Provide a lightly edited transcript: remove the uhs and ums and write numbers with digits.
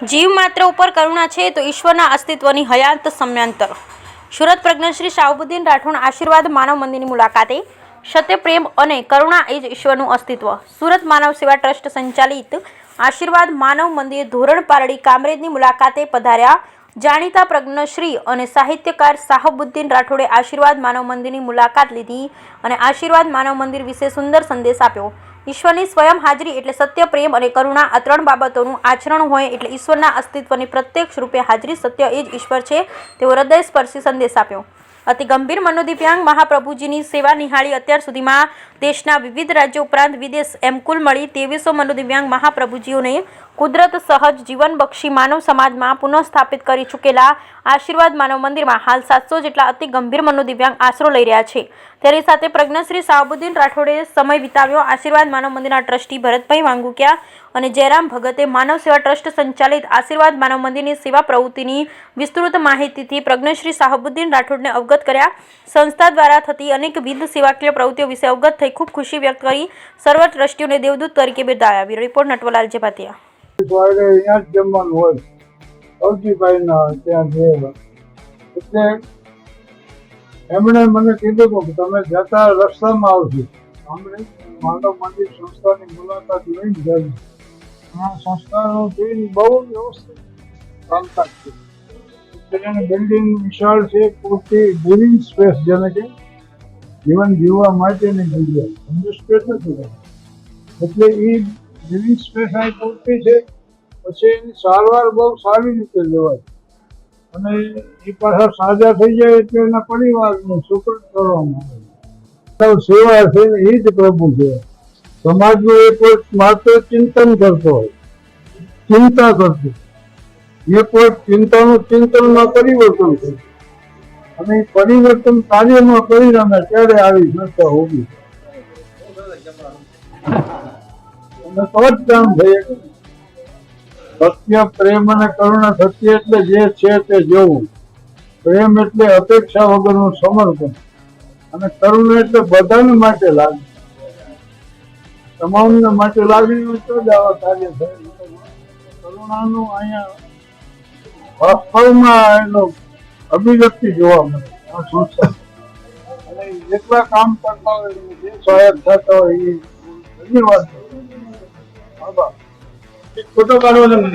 જીવ માત્ર ઉપર કરુણા છે તો ઈશ્વરના અસ્તિત્વની હયાત સમયાંતર. સુરત પ્રજ્ઞશ્રી શાહબુદ્દીન રાઠોડ આશીર્વાદ માનવ મંદિરની મુલાકાતે. સત્ય, પ્રેમ અને કરુણા એ જ ઈશ્વરનું અસ્તિત્વ. સુરત માનવ સેવા ટ્રસ્ટ સંચાલિત આશીર્વાદ માનવ મંદિર ધોરણ પારડી કામરેજની મુલાકાતે પધાર્યા. જાણીતા પ્રજ્ઞશ્રી અને સાહિત્યકાર શાહબુદ્દીન રાઠોડે આશીર્વાદ માનવ મંદિરની મુલાકાત લીધી અને આશીર્વાદ માનવ મંદિર વિશે સુંદર સંદેશ આપ્યો. ઈશ્વરની સ્વયં હાજરી એટલે સત્ય, પ્રેમ અને કરુણા. આ ત્રણ બાબતોનું આચરણ હોય એટલે ઈશ્વરના અસ્તિત્વની પ્રત્યક્ષ રૂપે હાજરી. સત્ય એ જ ઈશ્વર છે તેવો હૃદયસ્પર્શી સંદેશ આપ્યો. અતિ ગંભીર મનોદિવ્યાંગ મહાપ્રભુજીની સેવા નિહાળી. અત્યાર સુધીમાં દેશના વિવિધ રાજ્યો ઉપરાંત વિદેશ એમ કુલ મળી 2300 મનોદિવ્યાંગ મહાપ્રભુજીઓને કુદરત સહજ જીવન બક્ષી માનવ સમાજમાં પુનઃસ્થાપિત કરી ચૂકેલા આશીર્વાદ માનવ મંદિરમાં હાલ 700 જેટલા અતિ ગંભીર મનોદિવ્યાંગ આશરો લઈ રહ્યા છે. તેની સાથે પ્રજ્ઞશ્રી શાહબુદ્દીન રાઠોડે સમય વિતાવ્યો. આશીર્વાદ માનવ મંદિરના ટ્રસ્ટી ભરતભાઈ વાંગુકિયા અને જયરામ ભગતે માનવ સેવા ટ્રસ્ટ સંચાલિત આશીર્વાદ માનવ મંદિરની સેવા પ્રવૃત્તિની વિસ્તૃત માહિતીથી પ્રજ્ઞશ્રી શાહબુદ્દીન રાઠોડને અવગત કર્યા. સંસ્થા દ્વારા થતી અનેકવિધ સેવાકીય પ્રવૃત્તિઓ વિશે અવગત થઈ ખૂબ ખુશી વ્યક્ત કરી. સર્વ ટ્રસ્ટીઓને દેવદૂત તરીકે બિરદાવ્યા. Bureau report Natwarlal Jebhatiya. અહીંયા જ જમવાનું હોય અવજીભાઈના ત્યાં ગયેલા એટલે એમણે મને કીધું કે તમે જતા રસ્તામાં આવજો. અમે માનવ મંદિર સંસ્થાની મુલાકાત લઈને જાય. આ સંસ્થાનું જોઈને બહુ વ્યવસ્થિત કામકાજ છે. એટલે બિલ્ડિંગ વિશાળ છે, પૂરતી લિવિંગ સ્પેસ, જેને કે જીવન જીવવા માટેની જગ્યા સ્પેસ નથી. એટલે એ લિવિંગ સ્પેસ અહીં પૂરતી છે. પછી એની સારવાર બહુ સારી રીતે લેવાય અને એ પાછા સાજા થઈ જાય એટલે એના પરિવારનું સુકૃત કરવામાં આવે. સેવા છે એ જ પ્રભુ છે. સમાજનું એ કોઈ માત્ર ચિંતન કરતો હોય, ચિંતા કરતો, એ કોઈ ચિંતાનું ચિંતનમાં પરિવર્તન કરે અને એ પરિવર્તન કાર્યમાં પરિણામે ત્યારે આવી સંસ્થા હોવી અને તો જ કામ થઈ. સત્ય, પ્રેમ અને કરુણા. સત્ય એટલે જે છે તે જોવું, પ્રેમ એટલે અપેક્ષા વગરનું સમર્પણ અને કરુણા એટલે બધાને માટે લાગણી, તમામને માટે લાગણી હોય તો જ આવા કાર્ય થાય. કરુણાનું અહીંયા વાસ્તવમાં એનો અભિવ્યક્તિ જોવા મળે આ સંસ્થા. અને જેટલા કામ કરતા હોય, જે સહાયક થતા હોય એ ધન્યવાદ. ફોટો કાઢવો છે મને.